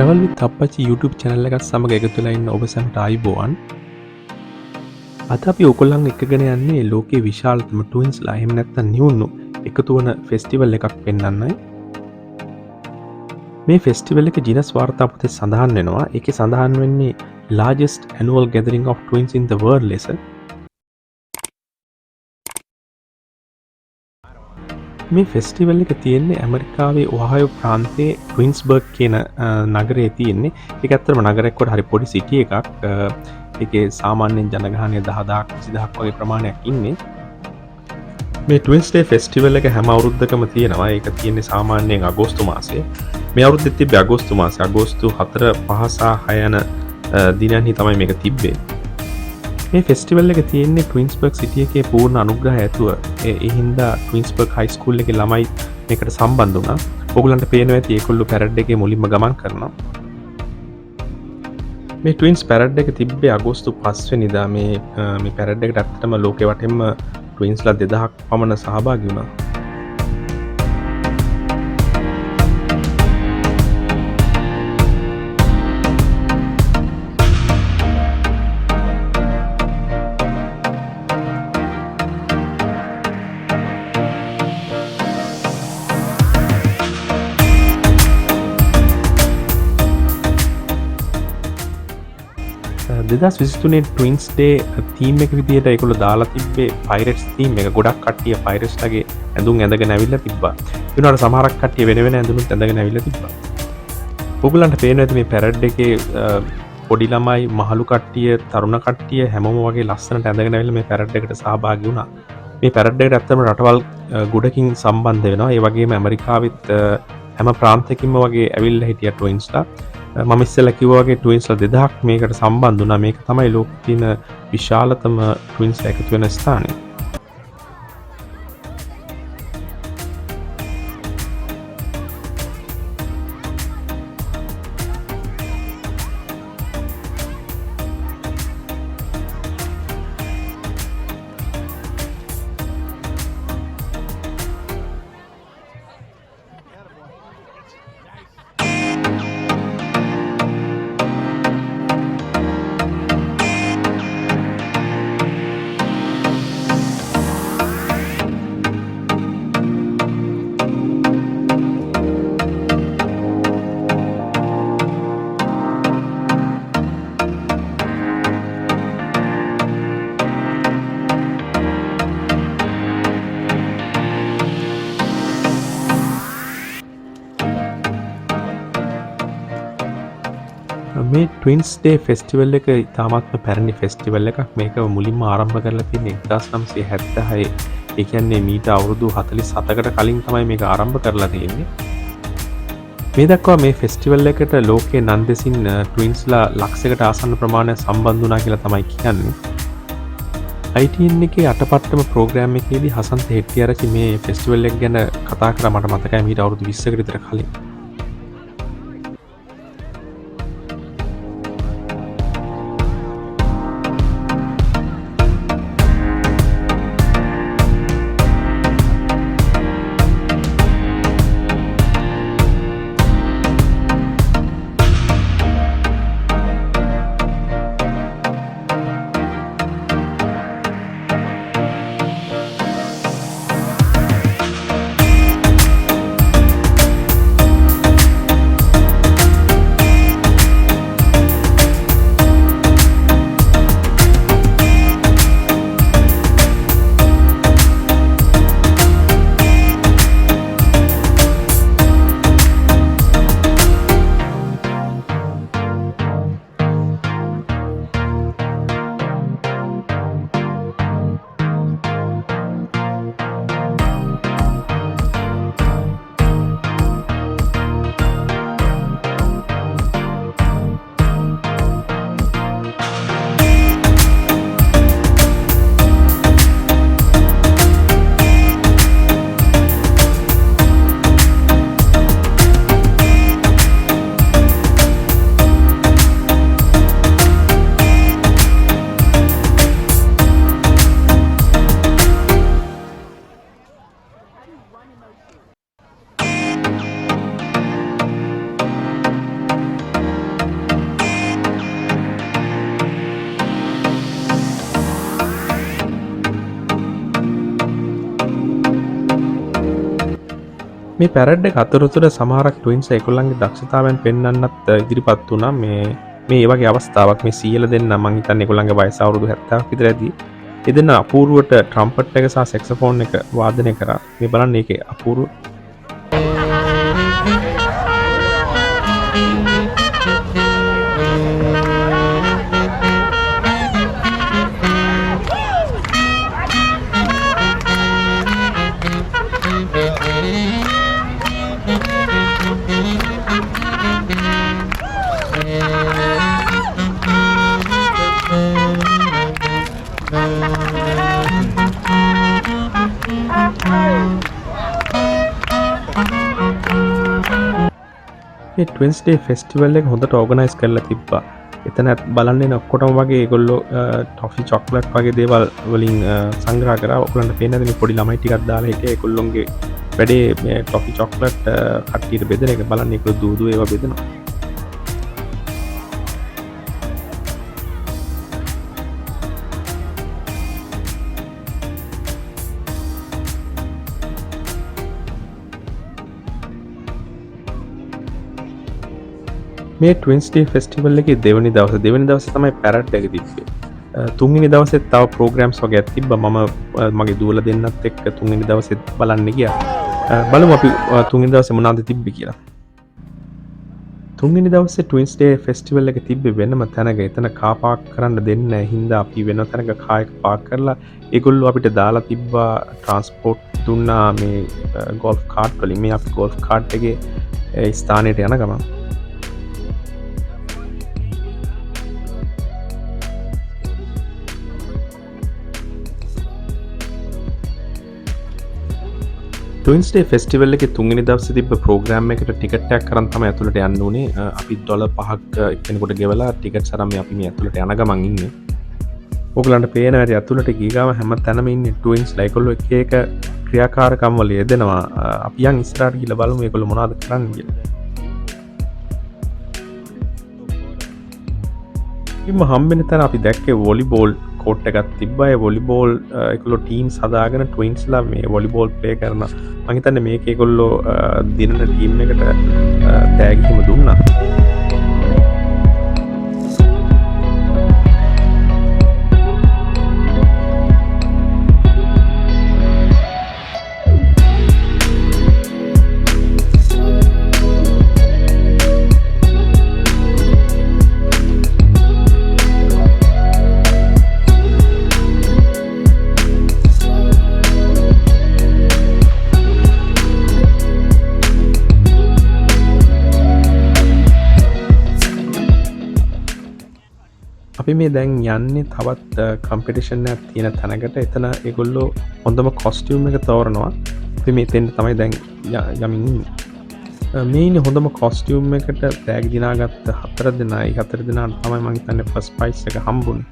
Travel with අප්පච්චි YouTube channel එකත් සමග එකතු වෙලා ඉන්න ඔබ සැමට ආයුබෝවන්. අද අපි ඔයගොල්ලන් එක්කගෙන යන්නේ ලෝකයේ විශාලතම ට්වින්ස්ලා එහෙම නැත්නම් නියුන්නු එකතු වන ෆෙස්ටිවල් එකක් පෙන්වන්නයි. මේ ෆෙස්ටිවල් එක Guinness වාර්තාපතේ සඳහන් වෙනවා. ඒකේ සඳහන් වෙන්නේ largest annual gathering of twins in the world ලෙස. මේ ෆෙස්ටිවල් එක තියෙන්නේ ඇමරිකාවේ ඔහායෝ ප්‍රාන්තයේ ට්වින්ස්බර්ග් කියන නගරයේ තියෙන්නේ. ඒක ඇත්තටම නගරයක් කොට හරි පොඩි සිටි එකක්. ඒකේ සාමාන්‍යයෙන් ජනගහනය 10000ක් 20000ක් වගේ ප්‍රමාණයක් ඉන්නේ. මේ ට්වින්ස් ඩේ ෆෙස්ටිවල් එක හැම අවුරුද්දකම තියෙනවා. ඒක තියෙන්නේ සාමාන්‍යයෙන් අගෝස්තු මාසයේ. මේ අවුරුද්දෙත් තිබ්බේ අගෝස්තු මාසයේ. අගෝස්තු 4, 5 සහ 6 යන දිනයන්හි තමයි මේක තිබ්බේ. මේ ෆෙස්ටිවල් එක තියෙන්නේ ට්වින්ස්බර්ග් සිටි එකේ පූර්ණ අනුග්‍රහය ඇතුව. ඒ හින්දා ට්වින්ස්බර්ග් හයි ස්කූල් එකේ ළමයි මේකට සම්බන්ධ වුණා. ඔයගලන්ට පේනවා ඇති ඒගොල්ලෝ පැරඩ් එකේ මුලින්ම ගමන් කරනවා. මේ ට්වින්ස් පැරඩ් එක තිබ්බේ අගෝස්තු 5 වෙනිදා. මේ පැරඩ් එකට ඇත්තටම ලෝකෙ වටෙම ට්වින්ස්ලා 2000ක් පමණ සහභාගී වුණා. දෙදස් විසිතුනේ ට්වින්ස් ඩේ තීම් එක විදියට ඒකොල දාලා තිබේ පයිරට්ස් තීම් එක. ගොඩක් කට්ටිය පයිරට්ස්ලගේ ඇඳුම් ඇඳගෙන ඇවිල්ලා තිබ්බා. ඒනට සමහරක් කට්ටිය වෙන වෙන ඇඳුනුත් ඇඳගෙන ඇවිල්ලා තිබ්බා. ඔයගලන්ට පේනවා ඇති මේ පැරඩ් එකේ පොඩි ළමයි මහලු කට්ටිය තරුණ කට්ටිය හැමෝම වගේ ලස්සනට ඇඳගෙන ඇවිල්ලා මේ පැරඩ් එකට සහභාගී වුණා. මේ පැරඩ් එකට ඇත්තම රටවල් ගොඩකින් සම්බන්ධ වෙනවා. ඒ වගේම ඇමරිකාවෙත් හැම ප්‍රාන්තයකින්ම වගේ ඇවිල්ලා හිටියා ට්වින්ස්ලා. මම ඉස්සෙල්ලා කිව්වා වගේ ට්වින්ස්ලා 2000ක් මේකට සම්බන්ධ වුණා. මේක තමයි ලෝකේ තියෙන විශාලතම ට්වින්ස්ලා එකතු වෙන ස්ථානය. මේ ට්වින්ස් ඩේ ෆෙස්ටිවල් එක ඉතාමත්ම පැරණි ෆෙස්ටිවල් එකක්. මේක මුලින්ම ආරම්භ කරලා තියෙන්නේ 1976. ඒ කියන්නේ මීට අවුරුදු 47කට කලින් තමයි මේක ආරම්භ කරලා තියෙන්නේ. මේ දක්වා මේ ෆෙස්ටිවල් එකට ලෝකයේ නන්දෙසින් ට්වින්ස්ලා ලක්ෂයකට ආසන්න ප්‍රමාණයක් සම්බන්ධ වුණා කියලා තමයි කියන්නේ. ITN එකේ අටපට්ටම ප්‍රෝග්‍රෑම් එකේදී හසන්ත හෙට්ටිආරච්චි මේ ෆෙස්ටිවල් එක ගැන කතා කරා. මට මතකයි මීට අවුරුදු 20කට විතර කලින්. මේ පැරඩ් එක අතරතුර සමහරක් ට්වින්ස් ඒගොල්ලන්ගේ දක්ෂතාවයන් පෙන්වන්නත් ඉදිරිපත් වුණා. මේ වගේ අවස්ථාවක් මේ සීල දෙන්න මං හිතන්නේ ඒගොල්ලන්ගේ වයස අවුරුදු 70ක් විතර ඇති. ඒ දෙන්න අපූර්වට ට්‍රම්පට් එක සහ සැක්සෆෝන් එක වාදනය කරා. මේ බලන්න ඒකේ අපූර්ව ට්වින්ස් ඩේ ෆෙස්ටිවල් එක හොඳට ඕගනයිස් කරලා තිබ්බා. එතන බලන්න එන ඔක්කොටම වගේ ඒගොල්ලෝ ටොෆි චොක්ලට් වගේ දේවල් වලින් සංග්‍රහ කරා. ඔයගොල්ලන්ට පේන්නේ නැති මේ පොඩි ළමයි ටිකක් දාලා හිටියා. ඒගොල්ලොන්ගේ වැඩේ මේ ටොෆි චොක්ලට් කට්ටියට බෙදන එක. බලන්න ඒගොල්ලෝ දූ දූ ඒවා බෙදනවා. මේ ට්වින්ස් ඩේ ෆෙස්ටිවල් එකේ දෙවනි දවසේ තමයි පැරඩ් එක තිබ්බේ. තුන්වෙනි දවසෙත් තව ප්‍රෝග්‍රෑම්ස් වගේ තිබ්බා. මම මගේ දුවලා දෙන්නත් එක්ක තුන්වෙනි දවසෙත් බලන්න ගියා. බලමු අපි තුන්වෙනි දවසේ මොනවද තිබ්බේ කියලා. තුන්වෙනි දවසේ ට්වින්ස් ඩේ ෆෙස්ටිවල් එක තිබ්බේ වෙනම තැනක. එතන කාර් පාක් කරන්න දෙන්නේ නැහැ. හින්දා අපි වෙන තැනක කාර් එක පාක් කරලා ඒගොල්ලෝ අපිට දාලා තිබ්බා ට්‍රාන්ස්පෝර්ට් දුන්නා මේ ගෝල්ෆ් කාර්ට් වලින්. මේ අපි ගෝල්ෆ් කාර්ට් එකේ ස්ථානෙට යන ගමන් ට්වින්ස් ඩේ ෆෙස්ටිවල් එකේ තුන්වෙනි දවසේ තිබ්බ ප්‍රෝග්‍රෑම් එකට ටිකට් එකක් අරන් තමයි ඇතුළට යන්න උනේ. අපි $5ක් එක්කෙනෙකුට ගෙවලා ටිකට්ස් අරන් අපි මේ ඇතුළට යන ගමන් ඉන්නේ. ඔයගලන්ට පේන වැඩි ඇතුළට ගිය ගමන් හැම තැනම ඉන්නේ ට්වින්ස් ලා. ඒගොල්ලෝ එක එක ක්‍රියාකාරකම් වල යෙදෙනවා. අපි යන් ඉස්සරහට ගිහලා බලමු මේගොල්ලෝ මොනවද කරන්නේ කියලා. ඉතින් හම්බෙන තැන අපි දැක්කේ වොලිබෝල් කෝට් එකක් තිබ්බා. ඒ වොලිබෝල් ඒගොල්ලෝ ටීම්ස් හදාගෙන ට්වින්ස්ලා මේ වොලිබෝල් ප්ලේ කරනවා. මම හිතන්නේ මේක ඒගොල්ලෝ දිනන ටීම් එකට තෑගි හිම දුන්නා. අපි මේ දැන් යන්නේ තවත් කම්පිටිෂන් එකක් තියෙන තැනකට. එතන ඒගොල්ලෝ හොඳම කොස්ටියුම් එක තෝරනවා. අපි මෙතෙන් තමයි දැන් යමින් ඉන්නේ. මේ ඉන්නේ හොඳම කොස්ටියුම් එකට තෑගි දිනාගත්ත 4 දෙනා. ඒ 4 දෙනාට තමයි මම හිතන්නේ ෆස්ට් ප්‍රයිස් එක හම්බුනේ.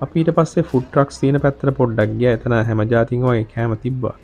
අපි ඊට පස්සේ ෆුඩ් ට්‍රක්ස් තියෙන පැත්තට පොඩ්ඩක් ගියා. එතන හැම જાතියින්ම වගේ කෑම තිබ්බා.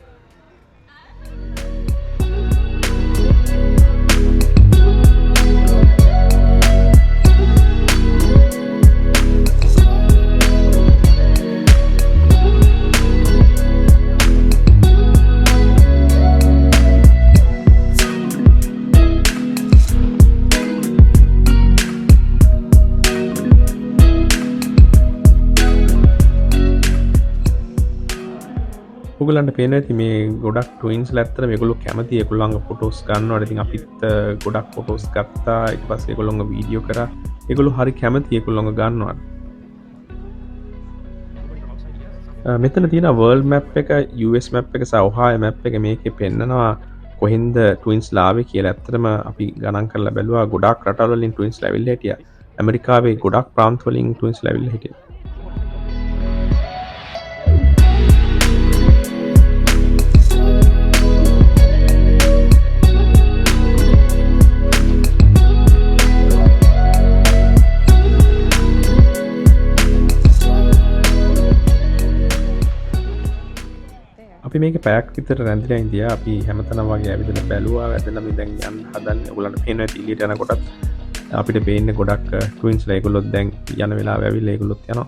ඔයගලන්ට පේනවා ඇති මේ ගොඩක් ට්වින්ස්ලා ඇත්තටම මේගොල්ලෝ කැමති ඒගොල්ලන්ගේ ෆොටෝස් ගන්නවට. ඉතින් අපිත් ගොඩක් ෆොටෝස් ගත්තා. ඊට පස්සේ ඒගොල්ලෝගේ වීඩියෝ කරා. ඒගොල්ලෝ හරි කැමති ඒගොල්ලෝගේ ගන්නවට. මෙතන තියෙන වර්ල්ඩ් මැප් එක, US මැප් එක සහ ඔහායෝ මැප් එක මේකේ පෙන්නනවා කොහෙන්ද ට්වින්ස්ලා ආවේ කියලා. ඇත්තටම අපි ගණන් කරලා බැලුවා ගොඩක් රටවල් වලින් ට්වින්ස්ලා ඇවිල්ලා හිටියා. ඇමරිකාවේ ගොඩක් ප්‍රාන්ත වලින් ට්වින්ස්ලා ඇවිල්ලා හිටියා. අපි මේක පැයක් විතර රැඳිලා ඉඳියා. අපි හැමතැනම වගේ ඇවිදලා බැලුවා. වැදලා මේ දැන් යන්න හදන්නේ. ඔයගොල්ලන්ට පේනවා ඇති එළියට යනකොටත් අපිට පේන්නේ ගොඩක් ට්වින්ස්ලා. ඒගොල්ලොත් දැන් යන වෙලාව ඇවිල්ලා ඒගොල්ලොත් යනවා.